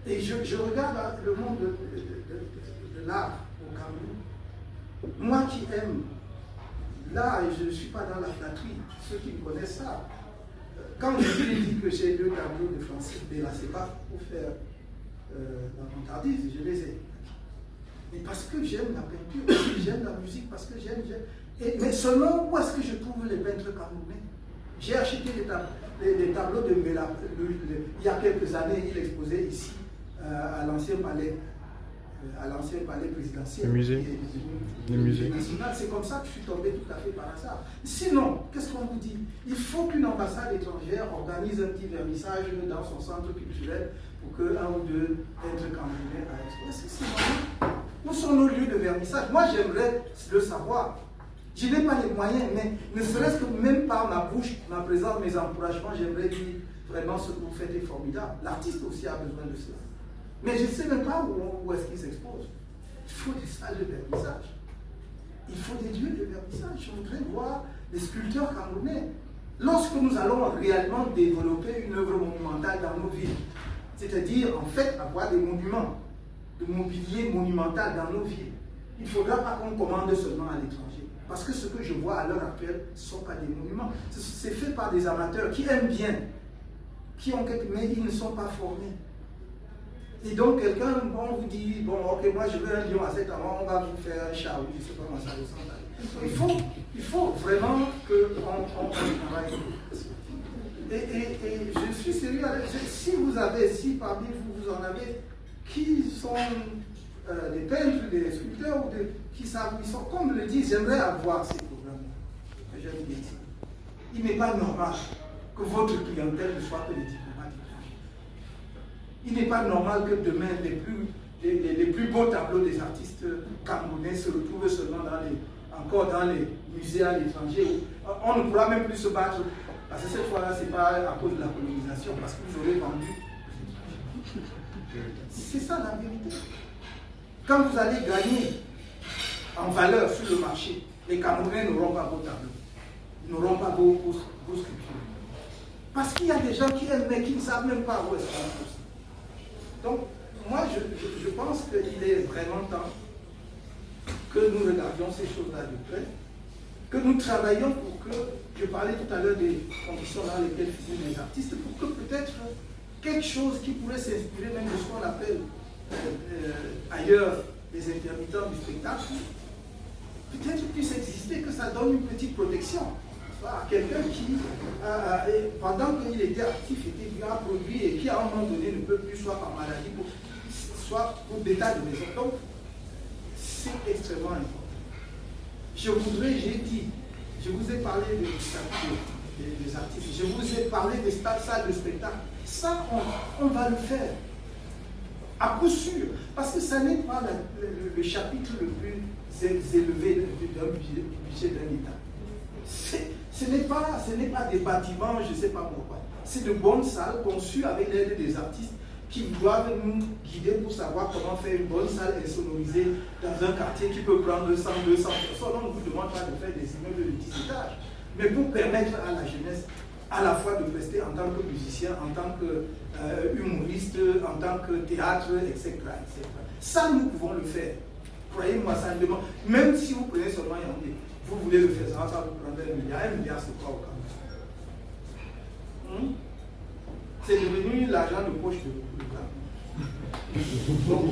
Et je regarde le monde de l'art au Cameroun. Moi qui aime l'art, et je ne suis pas dans la flatterie, ceux qui me connaissent ça. Quand je vous ai dit que j'ai 2 tableaux de Francis Bella, c'est pas pour faire l'avantardise, je les ai. Mais parce que j'aime la peinture, parce que j'aime la musique, parce que j'aime. Mais seulement où est-ce que je trouve les peintres camerounais? J'ai acheté les tableaux de Mbela. Il y a quelques années, il exposait ici à l'ancien palais présidentiel. Le musée. Le musée. C'est comme ça que je suis tombé tout à fait par hasard. Sinon, qu'est-ce qu'on vous dit? Il faut qu'une ambassade étrangère organise un petit vernissage dans son centre culturel pour que 1 ou 2 êtres camerounais à exposer. Est-ce que c'est normal? Où sont nos lieux de vernissage? Moi, j'aimerais le savoir. Je n'ai pas les moyens, mais ne serait-ce que même par ma bouche, ma présence, mes encouragements, j'aimerais dire vraiment ce que vous faites est formidable. L'artiste aussi a besoin de cela. Mais je ne sais même pas où est-ce qu'il s'expose. Il faut des salles de vernissage. Il faut des lieux de vernissage. Je voudrais voir des sculpteurs camerounais. Lorsque nous allons réellement développer une œuvre monumentale dans nos villes, c'est-à-dire en fait avoir des monuments, de mobilier monumental dans nos villes, il ne faudra pas qu'on commande seulement à l'étranger. Parce que ce que je vois à l'heure actuelle, ce ne sont pas des monuments. C'est fait par des amateurs qui aiment bien, mais ils ne sont pas formés. Et donc quelqu'un, vous dit, ok, moi je veux un lion à cet endroit, on va vous faire un chat, je ne sais pas comment ça ressemble. Il faut vraiment qu'on travaille. Et je suis sérieux, si parmi vous, vous en avez, qui sont des peintres, des sculpteurs, qui savent où ils sont, comme le dit, j'aimerais avoir ces programmes. J'aime bien ça. Il n'est pas normal que votre clientèle ne soit que des diplomates. Il n'est pas normal que demain, les plus beaux tableaux des artistes camerounais se retrouvent seulement encore dans les musées à l'étranger. On ne pourra même plus se battre, parce que cette fois-là, ce n'est pas à cause de la colonisation, parce que vous aurez vendu. C'est ça la vérité. Quand vous allez gagner en valeur sur le marché, les Camerounais n'auront pas vos tableaux, ils n'auront pas vos sculptures. Parce qu'il y a des gens qui aiment, mais qui ne savent même pas où est-ce qu'on trouve ça. Donc, moi, je pense qu'il est vraiment temps que nous regardions ces choses-là de près, que nous travaillions pour que, je parlais tout à l'heure des conditions dans lesquelles figurent les artistes, pour que peut-être quelque chose qui pourrait s'inspirer même de ce qu'on appelle ailleurs les intermittents du spectacle, peut-être puisse exister, que ça donne une petite protection à quelqu'un qui, pendant qu'il était actif, était bien produit et qui à un moment donné ne peut plus, soit par maladie, soit pour des tas de raisons. Donc, c'est extrêmement important. Je vous ai parlé des artistes, je vous ai parlé des salles de spectacle. Ça, on va le faire. À coup sûr. Parce que ça n'est pas le chapitre le plus élevé du budget d'un État. Ce n'est pas des bâtiments, je ne sais pas pourquoi. C'est de bonnes salles conçues avec l'aide des artistes qui doivent nous guider pour savoir comment faire une bonne salle insonorisée dans un quartier qui peut prendre 100, 200 personnes. On ne vous demande pas de faire des immeubles de 10 étages, mais pour permettre à la jeunesse à la fois de rester en tant que musicien, en tant que humoriste, en tant que théâtre, etc., etc. Ça, nous pouvons le faire. Croyez-moi, ça ne demande. Même si vous prenez seulement Yaoundé, vous voulez le faire, ça va vous prendre 1 milliard. 1 milliard, c'est quoi au Cameroun? C'est devenu l'argent de poche de beaucoup de Cameroun. Donc,